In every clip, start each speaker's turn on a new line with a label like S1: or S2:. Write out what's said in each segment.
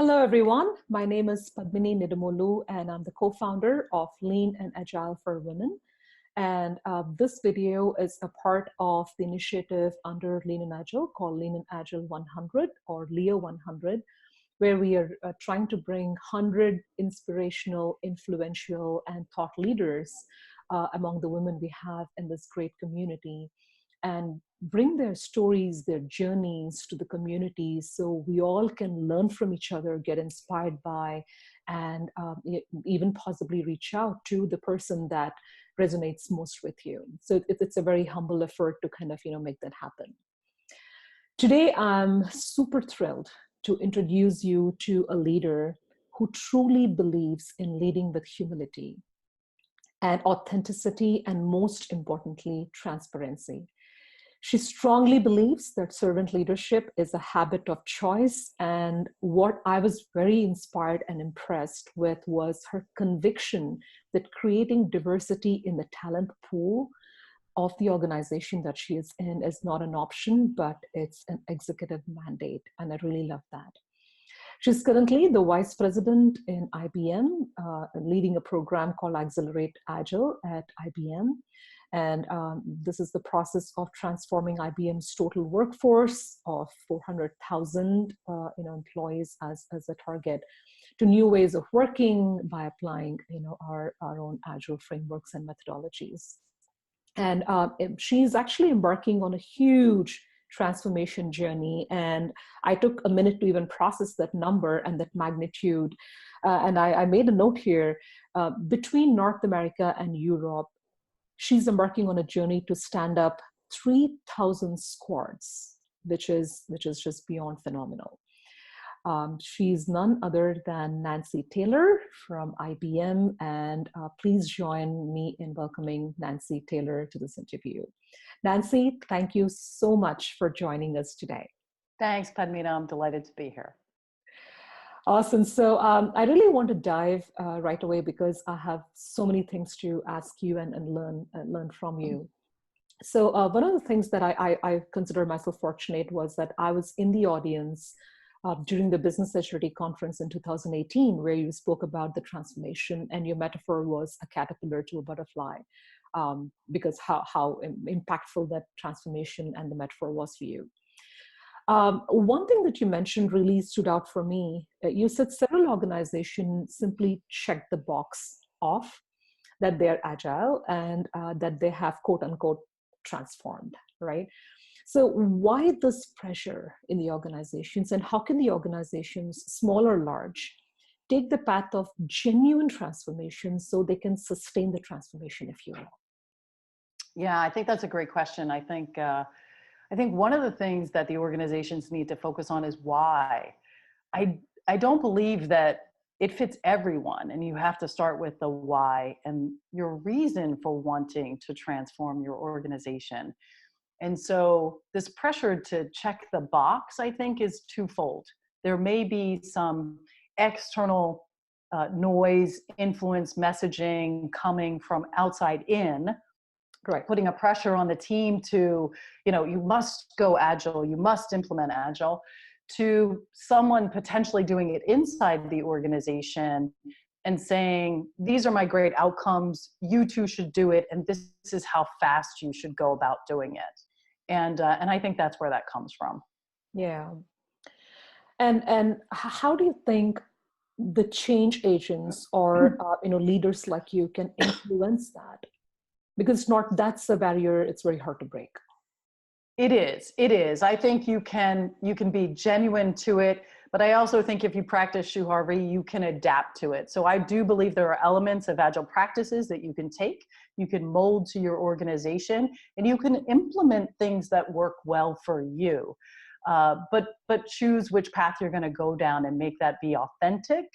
S1: Hello, everyone. My name is Padmini Nidumolu, and I'm the co-founder of Lean and Agile for Women. And this video is a part of the initiative under Lean and Agile called Lean and Agile 100 or LIA100, where we are trying to bring 100 inspirational, influential, and thought leaders among the women we have in this great community, and bring their stories, their journeys to the community so we all can learn from each other, get inspired by, and even possibly reach out to the person that resonates most with you. So it's a very humble effort to kind of, make that happen. Today, I'm super thrilled to introduce you to a leader who truly believes in leading with humility and authenticity, and most importantly, transparency. She strongly believes that servant leadership is a habit of choice. And what I was very inspired and impressed with was her conviction that creating diversity in the talent pool of the organization that she is in is not an option, but it's an executive mandate. And I really love that. She's currently the vice president in IBM, leading a program called Accelerate Agile at IBM. And this is the process of transforming IBM's total workforce of 400,000 employees as a target to new ways of working by applying our own Agile frameworks and methodologies. And she's actually embarking on a huge transformation journey. And I took a minute to even process that number and that magnitude. And I made a note here, between North America and Europe, she's embarking on a journey to stand up 3,000 squads, which is just beyond phenomenal. She's none other than Nanci Taylor from IBM, and please join me in welcoming Nanci Taylor to this interview. Nanci, thank you so much for joining us today.
S2: Thanks, Padmini. I'm delighted to be here.
S1: Awesome. So I really want to dive right away because I have so many things to ask you and learn from you. So one of the things that I consider myself fortunate was that I was in the audience during the Business Agility Conference in 2018, where you spoke about the transformation, and your metaphor was a caterpillar to a butterfly, because how impactful that transformation and the metaphor was for you. One thing that you mentioned really stood out for me. You said several organizations simply check the box off that they're agile and that they have quote unquote transformed, right? So why this pressure in the organizations, and how can the organizations, small or large, take the path of genuine transformation so they can sustain the transformation, if you will?
S2: Yeah, I think that's a great question. I think one of the things that the organizations need to focus on is why. I don't believe that it fits everyone, and you have to start with the why and your reason for wanting to transform your organization. And so this pressure to check the box, I think, is twofold. There may be some external noise, influence, messaging coming from outside in, right, putting a pressure on the team to, you must go agile, you must implement agile, to someone potentially doing it inside the organization and saying, these are my great outcomes, you too should do it, and this is how fast you should go about doing it. And I think that's where that comes from.
S1: Yeah. And how do you think the change agents or leaders like you can influence that? Because that's a barrier, it's very hard to break.
S2: It is. I think you can be genuine to it, but I also think if you practice Shu Harvey, you can adapt to it. So I do believe there are elements of agile practices that you can take, you can mold to your organization, and you can implement things that work well for you. But choose which path you're going to go down and make that be authentic,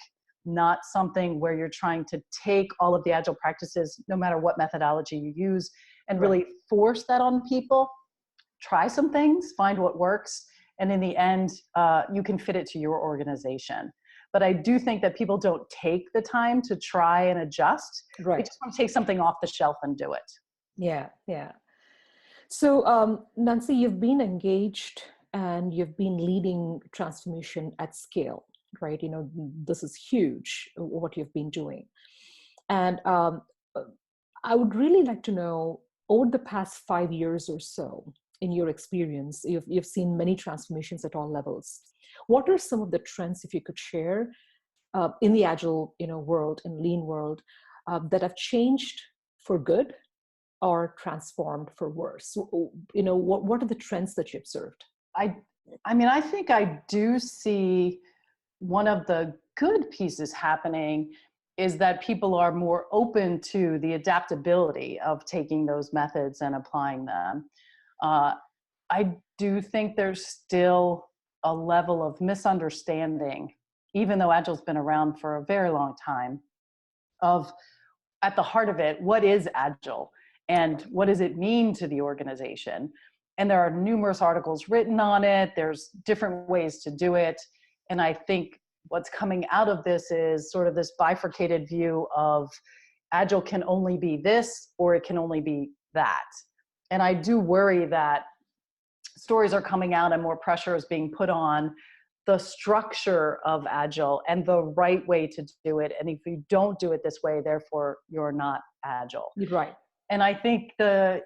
S2: not something where you're trying to take all of the agile practices, no matter what methodology you use, and really force that on people. Try some things, find what works, and in the end, you can fit it to your organization. But I do think that people don't take the time to try and adjust. Right. They just want to take something off the shelf and do it.
S1: Yeah. So, Nanci, you've been engaged and you've been leading transformation at scale. right? This is huge, what you've been doing. And I would really like to know, over the past 5 years or so, in your experience, you've seen many transformations at all levels. What are some of the trends, if you could share, in the agile, world and lean world, that have changed for good or transformed for worse? What are the trends that you observed?
S2: I mean, I think I do see one of the good pieces happening is that people are more open to the adaptability of taking those methods and applying them. I do think there's still a level of misunderstanding, even though Agile's been around for a very long time, of at the heart of it, what is Agile and what does it mean to the organization? And there are numerous articles written on it. There's different ways to do it. And I think what's coming out of this is sort of this bifurcated view of Agile can only be this or it can only be that. And I do worry that stories are coming out and more pressure is being put on the structure of Agile and the right way to do it. And if you don't do it this way, therefore you're not Agile.
S1: You're right.
S2: And I think the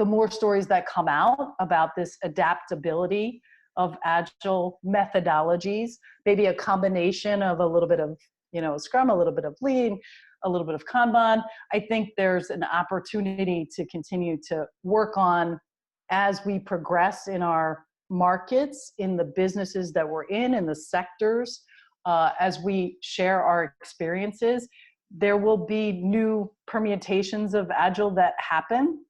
S2: more stories that come out about this adaptability of Agile methodologies, maybe a combination of a little bit of, Scrum, a little bit of Lean, a little bit of Kanban, I think there's an opportunity to continue to work on as we progress in our markets, in the businesses that we're in the sectors, as we share our experiences. There will be new permutations of Agile that happen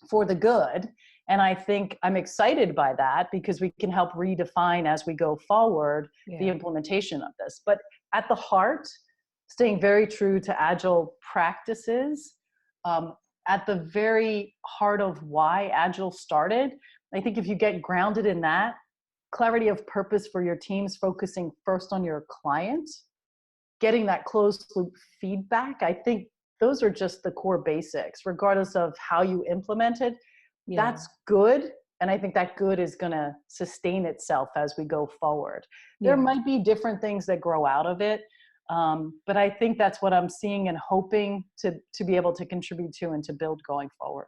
S2: for the good. And I think I'm excited by that because we can help redefine as we go forward the implementation of this. But at the heart, staying very true to Agile practices, at the very heart of why Agile started, I think if you get grounded in that, clarity of purpose for your teams, focusing first on your client, getting that closed loop feedback, I think those are just the core basics, regardless of how you implement it. That's good. And I think that good is going to sustain itself as we go forward. There might be different things that grow out of it. But I think that's what I'm seeing and hoping to be able to contribute to and to build going forward.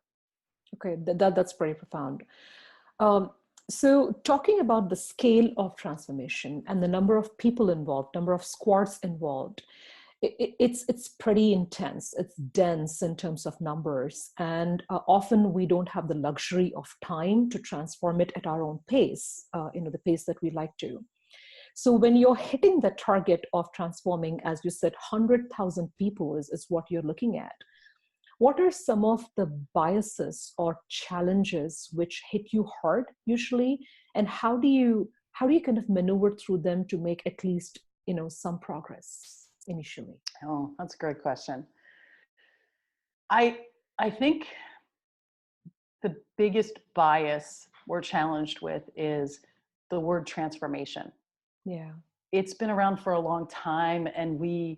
S1: Okay, that's very profound. So talking about the scale of transformation and the number of people involved, number of squads involved, it's pretty intense. It's dense in terms of numbers. And often we don't have the luxury of time to transform it at our own pace, the pace that we like to. So when you're hitting the target of transforming, as you said, 100,000 people is what you're looking at. What are some of the biases or challenges which hit you hard usually? And how do you kind of maneuver through them to make at least, some progress initially?
S2: Oh, that's a great question. I think the biggest bias we're challenged with is the word transformation.
S1: Yeah.
S2: It's been around for a long time, and we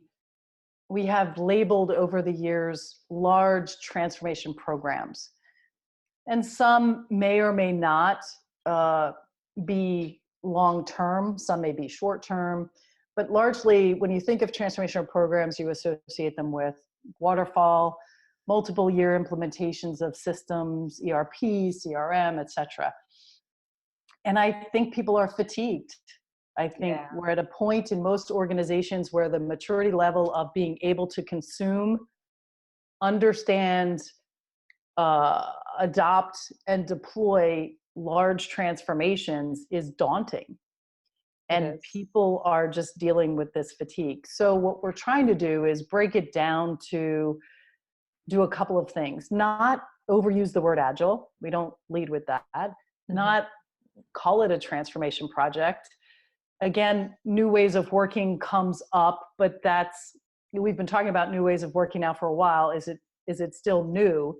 S2: have labeled over the years large transformation programs. And some may or may not be long-term, some may be short-term, but largely when you think of transformational programs, you associate them with waterfall, multiple year implementations of systems, ERP, CRM, etc. And I think people are fatigued. I think we're at a point in most organizations where the maturity level of being able to consume, understand, adopt, and deploy large transformations is daunting. And people are just dealing with this fatigue. So what we're trying to do is break it down to do a couple of things. Not overuse the word Agile. We don't lead with that. Not call it a transformation project. Again, new ways of working comes up, but we've been talking about new ways of working now for a while. Is it still new?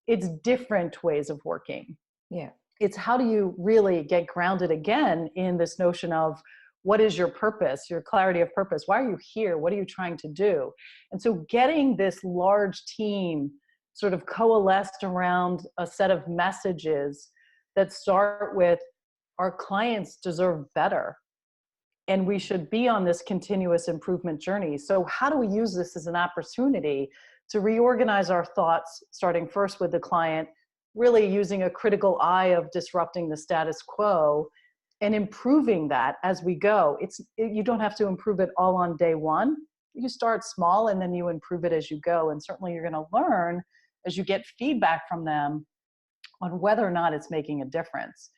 S2: It's different ways of working.
S1: Yeah.
S2: It's how do you really get grounded again in this notion of what is your purpose, your clarity of purpose? Why are you here? What are you trying to do? And so getting this large team sort of coalesced around a set of messages that start with our clients deserve better. And we should be on this continuous improvement journey. So how do we use this as an opportunity to reorganize our thoughts, starting first with the client, really using a critical eye of disrupting the status quo and improving that as we go. You don't have to improve it all on day one. You start small and then you improve it as you go. And certainly you're going to learn as you get feedback from them on whether or not it's making a difference.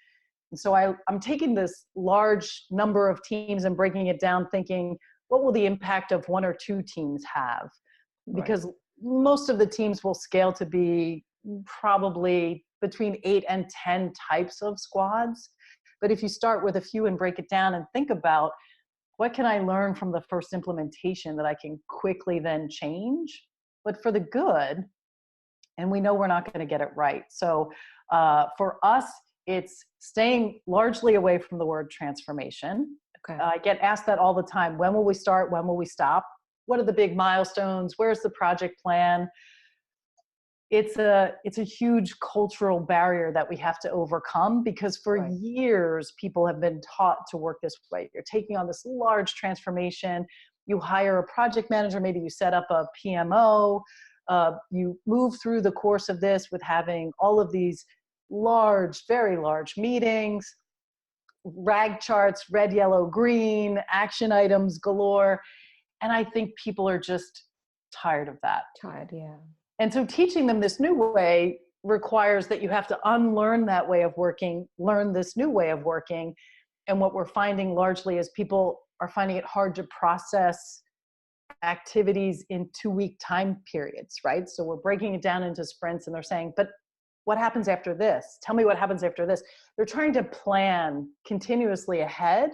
S2: And so I'm taking this large number of teams and breaking it down, thinking, what will the impact of one or two teams have? Because most of the teams will scale to be probably between 8 and 10 types of squads. But if you start with a few and break it down and think about, what can I learn from the first implementation that I can quickly then change, but for the good, and we know we're not going to get it right. So for us, it's staying largely away from the word transformation.
S1: Okay.
S2: I get asked that all the time. When will we start? When will we stop? What are the big milestones? Where's the project plan? It's a huge cultural barrier that we have to overcome, because for years, people have been taught to work this way. You're taking on this large transformation. You hire a project manager, maybe you set up a PMO. You move through the course of this with having all of these large, very large meetings, rag charts, red, yellow, green, action items galore. And I think people are just tired of that.
S1: Tired, yeah.
S2: And so teaching them this new way requires that you have to unlearn that way of working, learn this new way of working. And what we're finding largely is people are finding it hard to process activities in 2-week time periods, right? So we're breaking it down into sprints, and they're saying, but what happens after this? Tell me what happens after this. They're trying to plan continuously ahead.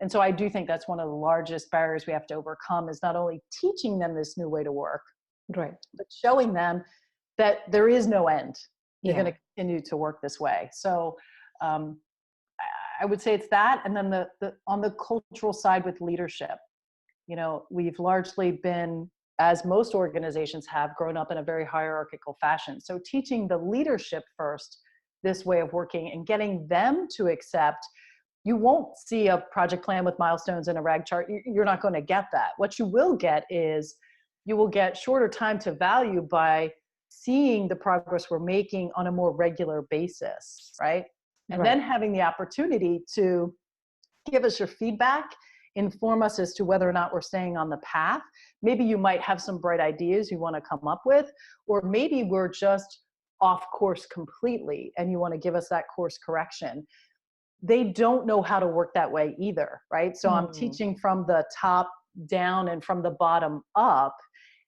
S2: And so I do think that's one of the largest barriers we have to overcome, is not only teaching them this new way to work,
S1: right,
S2: but showing them that there is no end. You're
S1: Yeah.
S2: going to continue to work this way. So I would say it's that. And then the on the cultural side with leadership, we've largely been, as most organizations have, grown up in a very hierarchical fashion. So teaching the leadership first this way of working and getting them to accept, you won't see a project plan with milestones and a rag chart. You're not going to get that. What you will get is, you will get shorter time to value by seeing the progress we're making on a more regular basis, right? And then having the opportunity to give us your feedback, inform us as to whether or not we're staying on the path. Maybe you might have some bright ideas you want to come up with, or maybe we're just off course completely and you want to give us that course correction. They don't know how to work that way either, right? So I'm teaching from the top down and from the bottom up.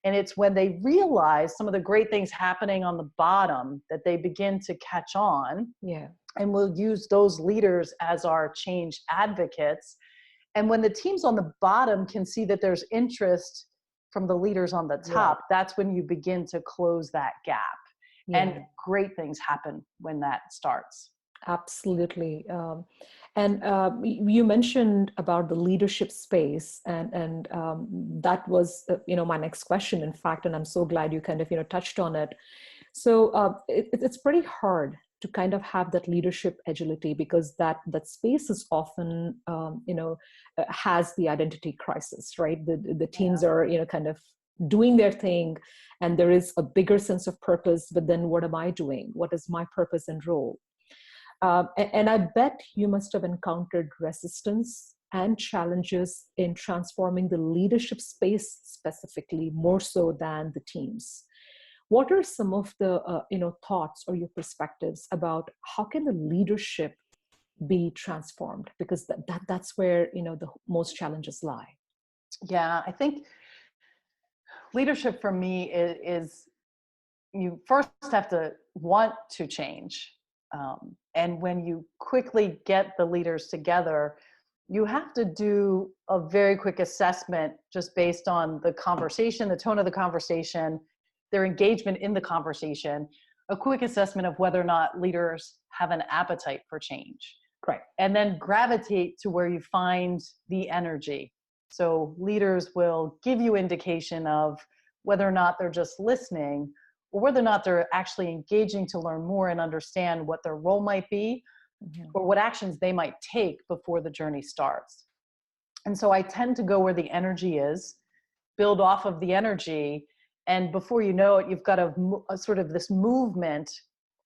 S2: And it's when they realize some of the great things happening on the bottom that they begin to catch on.
S1: Yeah.
S2: And we'll use those leaders as our change advocates. And when the teams on the bottom can see that there's interest from the leaders on the top, that's when you begin to close that gap.
S1: Yeah.
S2: And great things happen when that starts.
S1: Absolutely. And you mentioned about the leadership space, and that was my next question, in fact, and I'm so glad you kind of touched on it. So it's pretty hard to kind of have that leadership agility, because that space is often has the identity crisis, right? The teams are kind of doing their thing, and there is a bigger sense of purpose, but then what am I doing? What is my purpose and role? And I bet you must have encountered resistance and challenges in transforming the leadership space specifically, more so than the teams. What are some of the thoughts or your perspectives about how can the leadership be transformed? Because that's where the most challenges lie.
S2: Yeah, I think leadership for me is you first have to want to change. And when you quickly get the leaders together, you have to do a very quick assessment just based on the conversation, the tone of the conversation, their engagement in the conversation, a quick assessment of whether or not leaders have an appetite for change.
S1: Right.
S2: And then gravitate to where you find the energy. So leaders will give you indication of whether or not they're just listening, or whether or not they're actually engaging to learn more and understand what their role might be, or what actions they might take before the journey starts. And so I tend to go where the energy is, build off of the energy. And before you know it, you've got a sort of this movement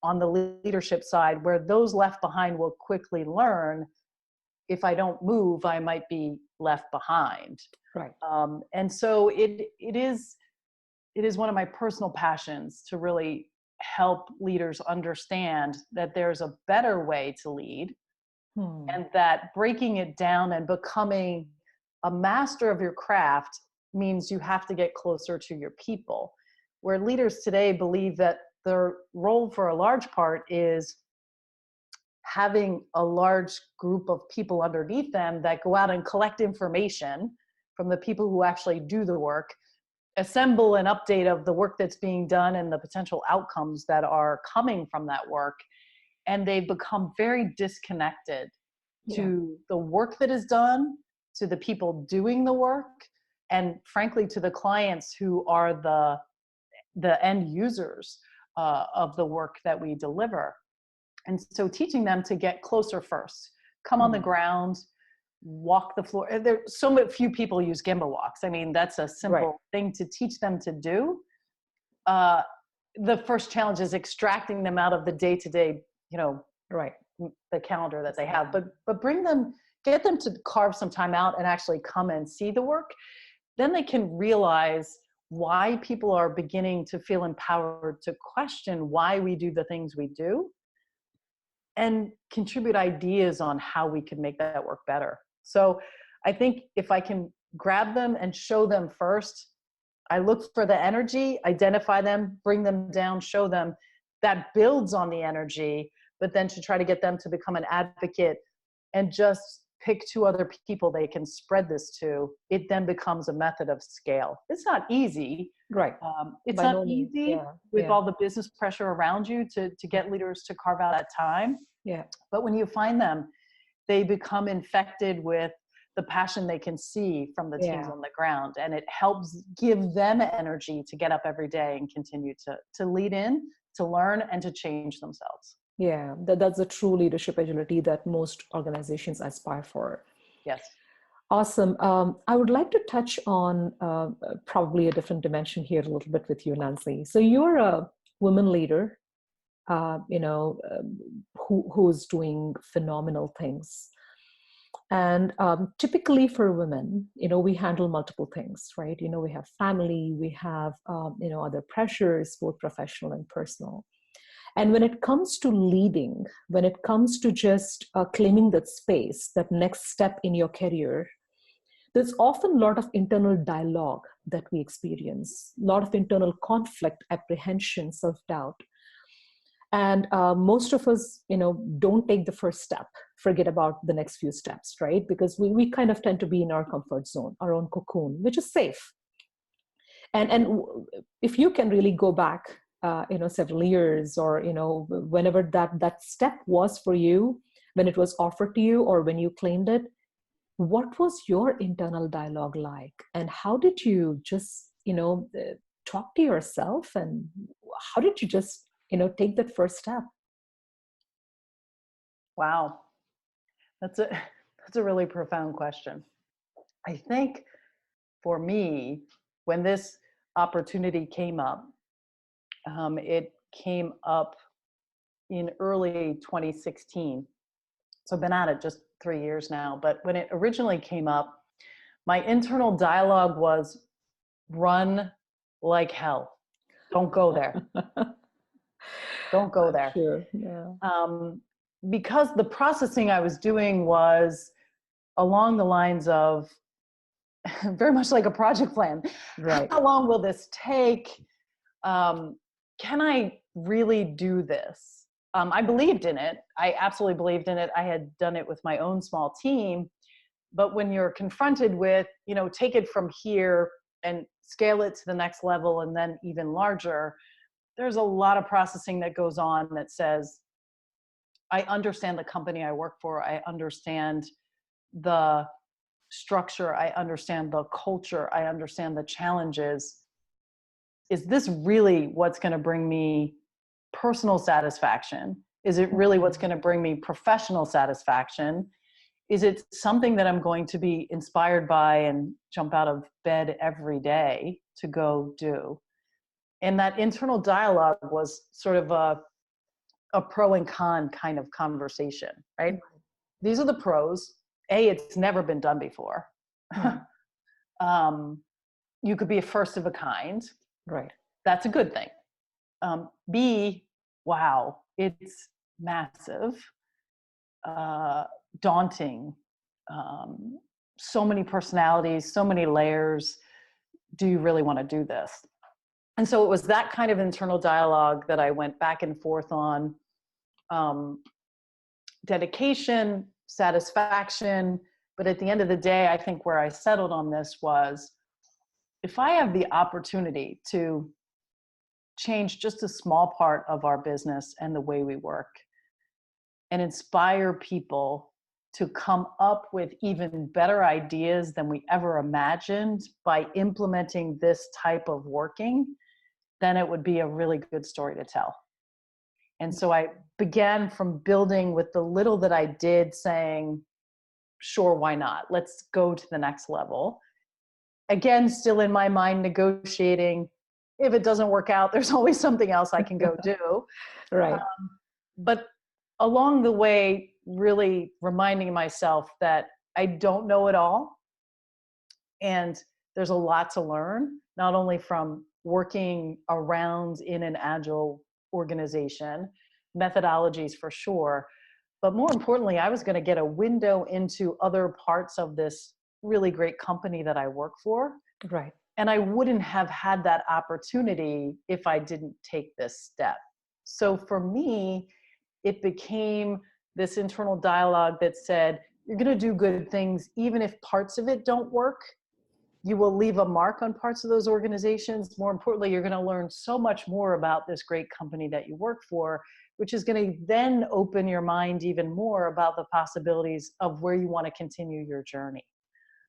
S2: on the leadership side where those left behind will quickly learn, if I don't move, I might be left behind.
S1: Right.
S2: And so it is one of my personal passions to really help leaders understand that there's a better way to lead, and that breaking it down and becoming a master of your craft means you have to get closer to your people. Where leaders today believe that their role for a large part is having a large group of people underneath them that go out and collect information from the people who actually do the work, assemble an update of the work that's being done and the potential outcomes that are coming from that work. And they've become very disconnected to the work that is done, to the people doing the work, and frankly, to the clients who are the end users of the work that we deliver. And so teaching them to get closer first, come on the ground, walk the floor. There's so few people use Gemba walks. I mean, that's a simple thing to teach them to do. The first challenge is extracting them out of the day-to-day, the calendar that they have, but get them to carve some time out and actually come and see the work. Then they can realize why people are beginning to feel empowered to question why we do the things we do, and contribute ideas on how we can make that work better. So I think if I can grab them and show them first, I look for the energy, identify them, bring them down, show them, that builds on the energy, but then to try to get them to become an advocate and just pick 2 other people they can spread this to, it then becomes a method of scale. It's not easy.
S1: Right.
S2: It's
S1: By
S2: not
S1: no means.
S2: easy with all the business pressure around you to get leaders to carve out that time.
S1: Yeah.
S2: But when you find them, they become infected with the passion they can see from the teams on the ground. And it helps give them energy to get up every day and continue to lead in, to learn, and to change themselves.
S1: Yeah, that's a true leadership agility that most organizations aspire for.
S2: Yes.
S1: Awesome. I would like to touch on probably a different dimension here a little bit with you, Nanci. So you're a woman leader, who's doing phenomenal things. And typically for women, we handle multiple things, right? We have family, we have, other pressures, both professional and personal. And when it comes to leading, when it comes to just claiming that space, that next step in your career, there's often a lot of internal dialogue that we experience, a lot of internal conflict, apprehension, self-doubt. And most of us, don't take the first step, forget about the next few steps, right? Because we kind of tend to be in our comfort zone, our own cocoon, which is safe. And if you can really go back, several years, or, whenever that step was for you, when it was offered to you or when you claimed it, what was your internal dialogue like? And how did you just, talk to yourself? And how did you just, take that first step?
S2: Wow. That's a really profound question. I think for me, when this opportunity came up, it came up in early 2016. So I've been at it just 3 years now. But when it originally came up, my internal dialogue was, run like hell. Don't go there. Don't go there.
S1: Sure. Yeah.
S2: Because the processing I was doing was along the lines of very much like a project plan.
S1: Right.
S2: How long will this take? Can I really do this? I believed in it. I absolutely believed in it. I had done it with my own small team. But when you're confronted with, take it from here and scale it to the next level and then even larger, there's a lot of processing that goes on that says, I understand the company I work for. I understand the structure. I understand the culture. I understand the challenges. Is this really what's going to bring me personal satisfaction? Is it really what's going to bring me professional satisfaction? Is it something that I'm going to be inspired by and jump out of bed every day to go do? And that internal dialogue was sort of a pro and con kind of conversation, right? These are the pros. A, it's never been done before. You could be a first of a kind.
S1: Right.
S2: That's a good thing. B, wow, it's massive, daunting, so many personalities, so many layers. Do you really want to do this? And so it was that kind of internal dialogue that I went back and forth on. Dedication, satisfaction, but at the end of the day, I think where I settled on this was, if I have the opportunity to change just a small part of our business and the way we work and inspire people to come up with even better ideas than we ever imagined by implementing this type of working, then it would be a really good story to tell. And so I began from building with the little that I did, saying, sure, why not? Let's go to the next level. Again, still in my mind, negotiating. If it doesn't work out, there's always something else I can go do.
S1: Right.
S2: But along the way, really reminding myself that I don't know it all. And there's a lot to learn, not only from working around in an agile organization, methodologies for sure, but more importantly, I was going to get a window into other parts of this really great company that I work for.
S1: Right.
S2: And I wouldn't have had that opportunity if I didn't take this step. So for me, it became this internal dialogue that said, you're going to do good things, even if parts of it don't work. You will leave a mark on parts of those organizations. More importantly, you're going to learn so much more about this great company that you work for, which is going to then open your mind even more about the possibilities of where you want to continue your journey.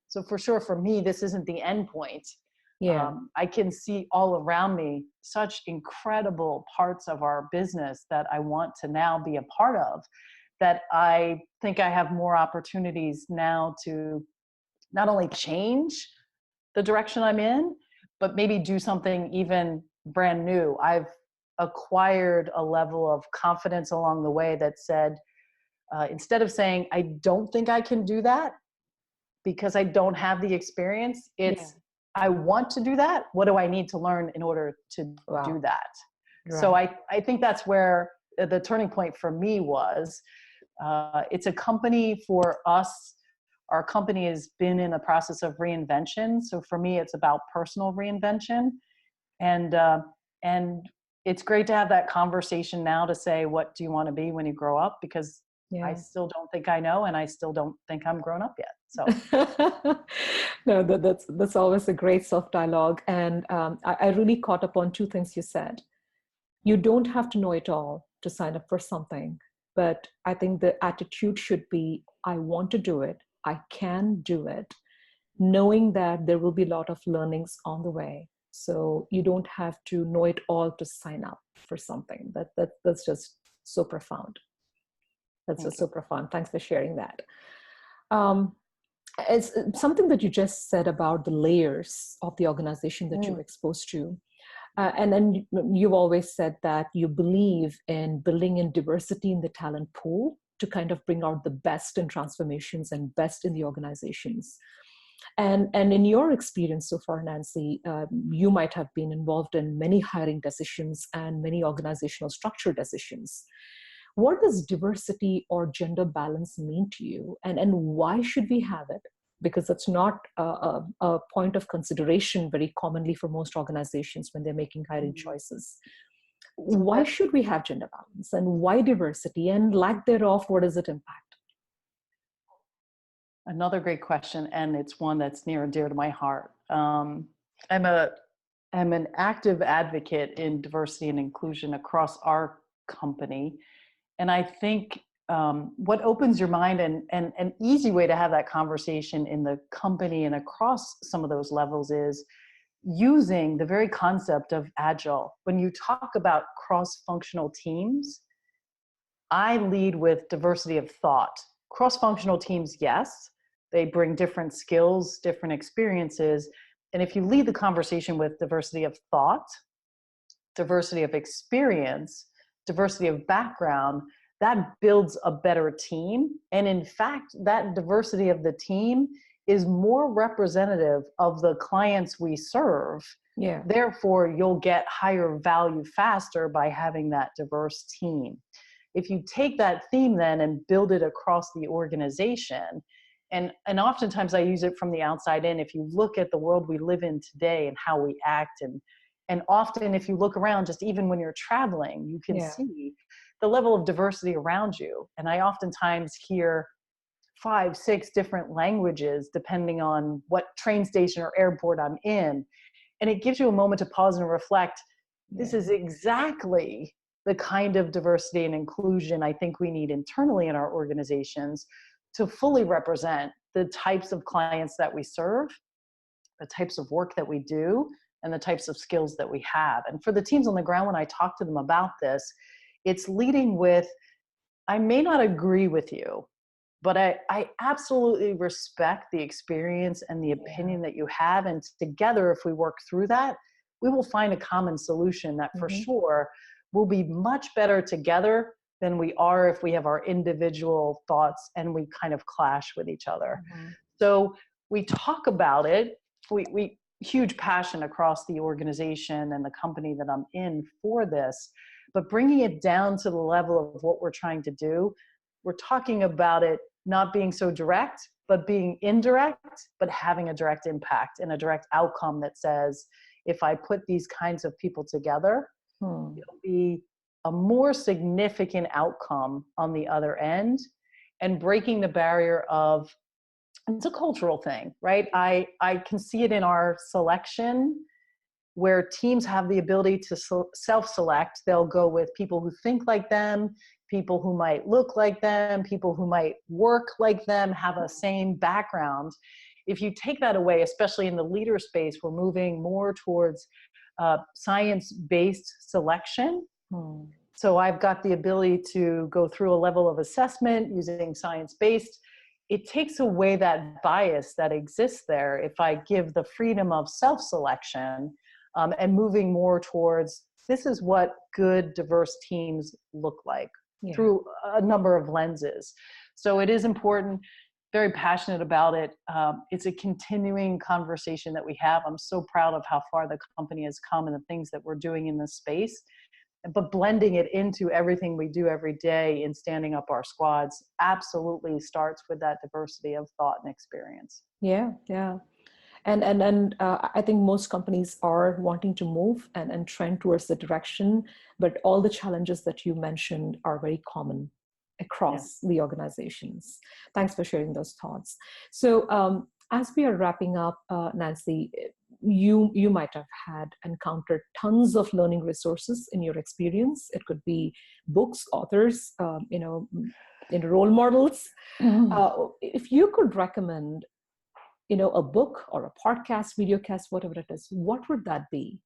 S2: So for sure, for me, this isn't the end point.
S1: Yeah.
S2: I can see all around me such incredible parts of our business that I want to now be a part of, that I think I have more opportunities now to not only change the direction I'm in, but maybe do something even brand new. I've acquired a level of confidence along the way that said, instead of saying, I don't think I can do that because I don't have the experience, it's, I want to do that. What do I need to learn in order to do that? Right. So I think that's where the turning point for me was. It's a company for us. Our company has been in the process of reinvention. So for me, it's about personal reinvention. And it's great to have that conversation now to say, what do you want to be when you grow up? Because I still don't think I know, and I still don't think I'm grown up yet. So
S1: no, that's always a great self-dialogue. And I really caught up on two things you said. You don't have to know it all to sign up for something, but I think the attitude should be, I want to do it. I can do it, knowing that there will be a lot of learnings on the way. So you don't have to know it all to sign up for something. That's just so profound. That's just so profound. Thanks for sharing that. It's something that you just said about the layers of the organization that you're exposed to. And then you've always said that you believe in building in diversity in the talent pool to kind of bring out the best in transformations and best in the organizations. And in your experience so far, Nanci, you might have been involved in many hiring decisions and many organizational structure decisions. What does diversity or gender balance mean to you? And why should we have it? Because it's not a point of consideration very commonly for most organizations when they're making hiring choices. Why should we have gender balance, and why diversity, and lack thereof, what does it impact?
S2: Another great question, and it's one that's near and dear to my heart. I'm an active advocate in diversity and inclusion across our company. And I think what opens your mind, and an easy way to have that conversation in the company and across some of those levels, is using the very concept of Agile. When you talk about cross-functional teams, I lead with diversity of thought, Cross-functional teams, yes, they bring different skills, different experiences. And if you lead the conversation with diversity of thought, diversity of experience, diversity of background, that builds a better team. And in fact, that diversity of the team is more representative of the clients we serve.
S1: Yeah.
S2: Therefore, you'll get higher value faster by having that diverse team. If you take that theme then and build it across the organization, and oftentimes I use it from the outside in, if you look at the world we live in today and how we act, and often if you look around, just even when you're traveling, you can see the level of diversity around you. And I oftentimes hear 5, 6 different languages depending on what train station or airport I'm in. And it gives you a moment to pause and reflect. This is exactly the kind of diversity and inclusion I think we need internally in our organizations to fully represent the types of clients that we serve, the types of work that we do, and the types of skills that we have. And for the teams on the ground, when I talk to them about this, it's leading with, I may not agree with you, but I absolutely respect the experience and the opinion that you have. And together, if we work through that, we will find a common solution that for sure will be much better together than we are if we have our individual thoughts and we kind of clash with each other. So we talk about it. We huge passion across the organization and the company that I'm in for this, but bringing it down to the level of what we're trying to do, we're talking about it not being so direct, but being indirect, but having a direct impact and a direct outcome that says, if I put these kinds of people together, it'll be a more significant outcome on the other end, and breaking the barrier of, it's a cultural thing, right? I can see it in our selection where teams have the ability to self-select. They'll go with people who think like them, people who might look like them, people who might work like them, have a same background. If you take that away, especially in the leader space, we're moving more towards science-based selection. So I've got the ability to go through a level of assessment using science-based. It takes away that bias that exists there if I give the freedom of self-selection and moving more towards, this is what good diverse teams look like through a number of lenses. So it is important, very passionate about it. It's a continuing conversation that we have. I'm so proud of how far the company has come and the things that we're doing in this space. But blending it into everything we do every day in standing up our squads absolutely starts with that diversity of thought and experience.
S1: Yeah. And I think most companies are wanting to move and trend towards the direction, but all the challenges that you mentioned are very common across the organizations. Thanks for sharing those thoughts. So as we are wrapping up, Nanci, you might have encountered tons of learning resources in your experience. It could be books, authors, role models. If you could recommend, a book or a podcast, videocast, whatever it is, what would that be?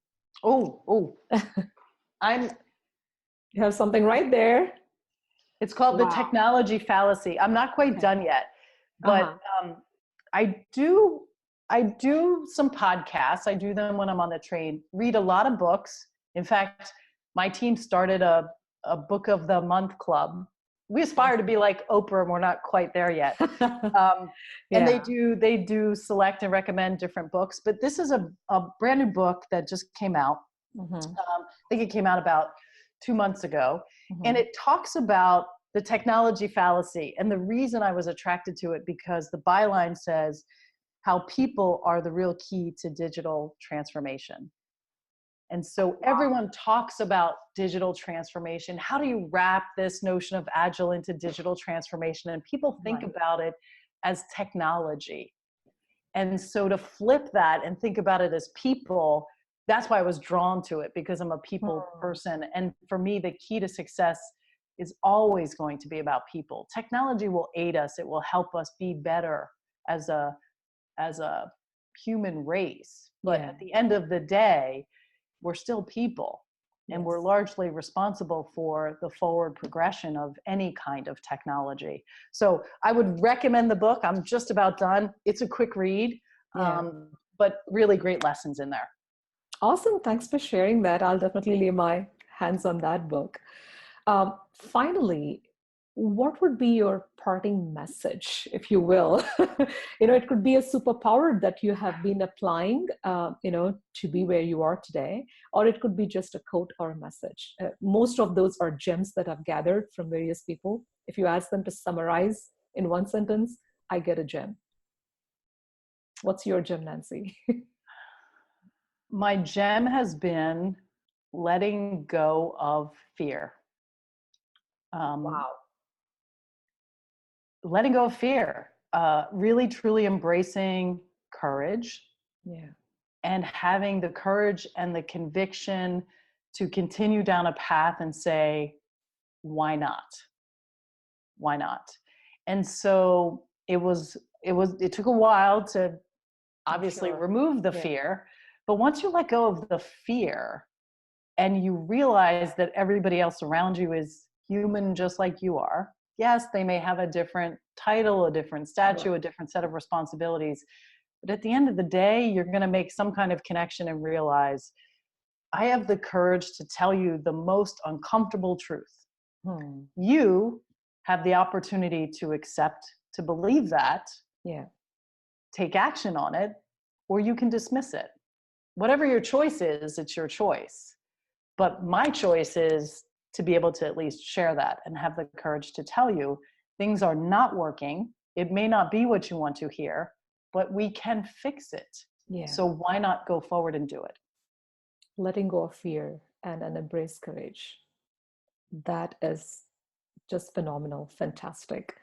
S2: You
S1: have something right there.
S2: It's called The Technology Fallacy. I'm not quite done yet, but I do some podcasts. I do them when I'm on the train, read a lot of books. In fact, my team started a book of the month club. We aspire to be like Oprah, and we're not quite there yet. And they do select and recommend different books, but this is a brand new book that just came out. I think it came out about 2 months ago, and it talks about the technology fallacy. And the reason I was attracted to it, because the byline says how people are the real key to digital transformation. And so everyone talks about digital transformation. How do you wrap this notion of agile into digital transformation? And people think about it as technology. And so to flip that and think about it as people, that's why I was drawn to it, because I'm a people person. And for me, the key to success is always going to be about people. Technology will aid us. It will help us be better as a human race. But at the end of the day, we're still people. And we're
S1: Yes.
S2: largely responsible for the forward progression of any kind of technology. So I would recommend the book. I'm just about done. It's a quick read,
S1: Yeah.
S2: but really great lessons in there.
S1: Awesome. Thanks for sharing that. I'll definitely lay my hands on that book. Finally, what would be your parting message, if you will? It could be a superpower that you have been applying, to be where you are today, or it could be just a quote or a message. Most of those are gems that I've gathered from various people. If you ask them to summarize in one sentence, I get a gem. What's your gem, Nanci?
S2: My gem has been letting go of fear. Um,
S1: Wow.
S2: Letting go of fear, really truly embracing courage
S1: Yeah.
S2: and having the courage and the conviction to continue down a path and say, why not? Why not? And so it took a while to
S1: I'm
S2: obviously
S1: sure.
S2: remove the
S1: Yeah.
S2: fear, but once you let go of the fear and you realize that everybody else around you is human just like you are, yes, they may have a different title, a different
S1: Right.
S2: statue, a different set of responsibilities, but at the end of the day, you're going to make some kind of connection and realize I have the courage to tell you the most uncomfortable truth.
S1: Hmm.
S2: You have the opportunity to accept, to believe that,
S1: Yeah.
S2: take action on it, or you can dismiss it. Whatever your choice is, it's your choice. But my choice is to be able to at least share that and have the courage to tell you things are not working. It may not be what you want to hear, but we can fix it.
S1: Yeah.
S2: So why not go forward and do it?
S1: Letting go of fear and embrace courage. That is just phenomenal, fantastic.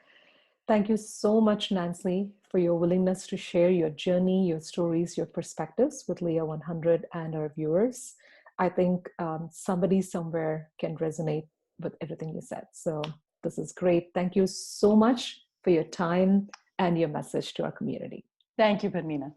S1: Thank you so much, Nanci, for your willingness to share your journey, your stories, your perspectives with LIA100 and our viewers. I think somebody somewhere can resonate with everything you said. So this is great. Thank you so much for your time and your message to our community.
S2: Thank you, Padmina.